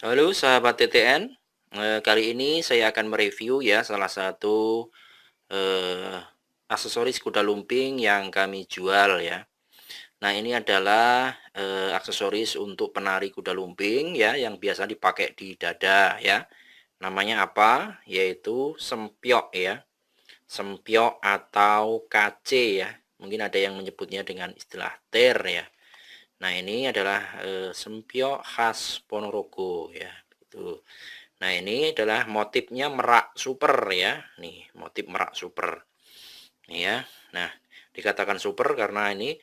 Halo sahabat TTN, kali ini saya akan mereview ya salah satu aksesoris kuda lumping yang kami jual ya. Nah ini adalah aksesoris untuk penari kuda lumping ya yang biasa dipakai di dada ya. Namanya apa? Yaitu sempiok ya. Sempiok atau KC ya. Mungkin ada yang menyebutnya dengan istilah ter ya. Nah ini adalah sempiok khas Ponorogo ya. Itu. Nah, ini adalah motifnya merak super ya. Nih, motif merak super. Nih ya. Nah, dikatakan super karena ini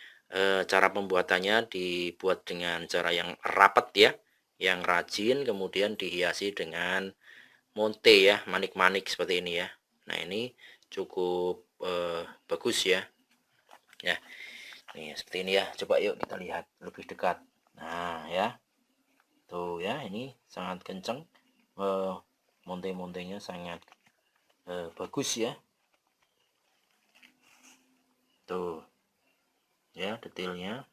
cara pembuatannya dibuat dengan cara yang rapat ya, yang rajin, kemudian dihiasi dengan monte ya, manik-manik seperti ini ya. Nah, ini cukup bagus ya. Ya, nih seperti ini ya. Coba yuk kita lihat lebih dekat. Nah, ya. Tuh ya, ini sangat kenceng. Monte-montenya sangat bagus ya. Tuh ya detailnya.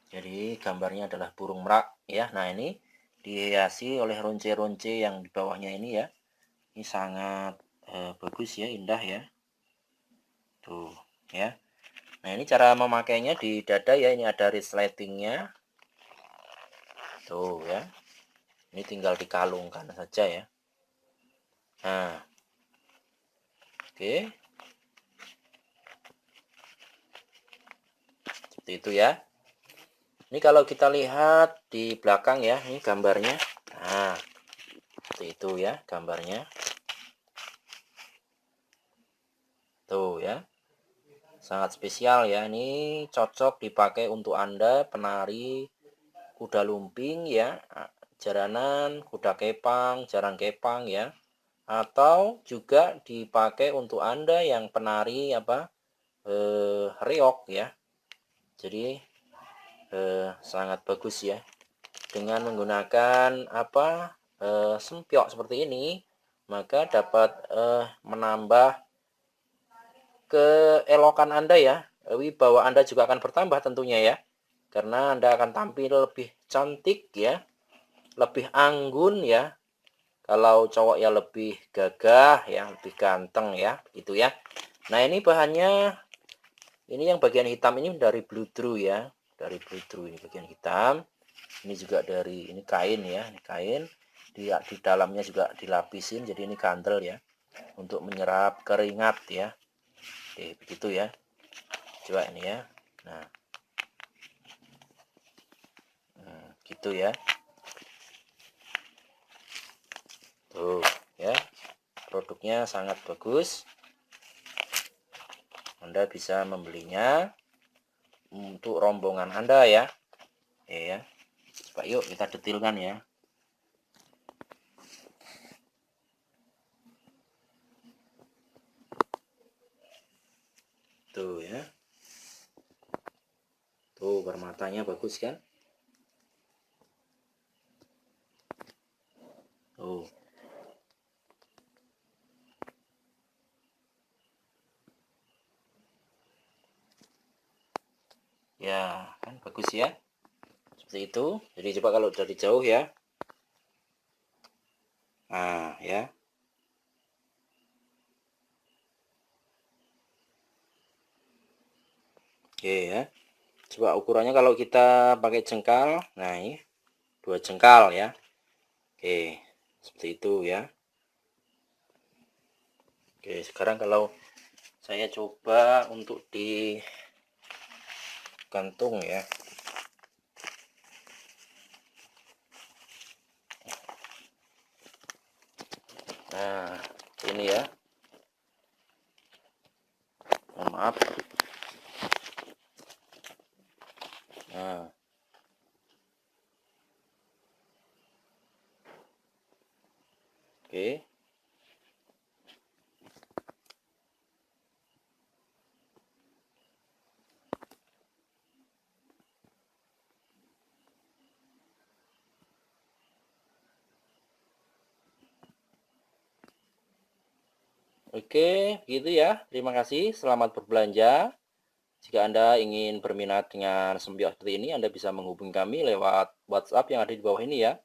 Jadi gambarnya adalah burung merak ya. Nah ini dihiasi oleh ronce-ronce yang di bawahnya ini ya. Ini sangat bagus ya, indah ya. Tuh ya. Nah ini cara memakainya di dada ya. Ini ada resletingnya. Tuh ya. Ini tinggal dikalungkan saja ya. Nah, oke. Seperti itu ya. Ini kalau kita lihat di belakang ya, ini gambarnya. Nah, seperti itu ya gambarnya. Tuh ya. Sangat spesial ya. Ini cocok dipakai untuk Anda penari kuda lumping ya, jaranan, kuda kepang, jarang kepang ya. Atau juga dipakai untuk Anda yang penari apa? Reog ya. Jadi sangat bagus ya. Dengan menggunakan apa? Sempiok seperti ini, maka dapat menambah keelokan Anda ya. Wibawa Anda juga akan bertambah tentunya ya. Karena Anda akan tampil lebih cantik ya, lebih anggun ya. Kalau cowok ya lebih gagah ya, lebih ganteng ya, gitu ya. Nah, ini bahannya ini yang bagian hitam ini dari bludru ya. Dari bludru ini bagian hitam. Ini juga dari ini kain ya, ini kain. Di dalamnya juga dilapisin jadi ini kantel ya untuk menyerap keringat ya. Oke, begitu ya. Coba ini ya. Nah, gitu ya. Tuh ya. Produknya sangat bagus. Anda bisa membelinya untuk rombongan Anda ya. Oke ya. Coba yuk kita detilkan ya. Tuh ya. Tuh permatanya bagus kan? Tuh. Ya, kan bagus ya. Seperti itu. Jadi coba kalau dari jauh ya. Nah, ya. Oke ya. Coba ukurannya kalau kita pakai jengkal. Nah, ini 2 jengkal ya. Oke, seperti itu ya. Oke, sekarang kalau saya coba untuk digantung ya. Nah, ini ya. Mohon maaf. Nah, oke. Oke, gitu ya. Terima kasih. Selamat berbelanja. Jika Anda ingin berminat dengan sempiok seperti ini, Anda bisa menghubungi kami lewat WhatsApp yang ada di bawah ini ya.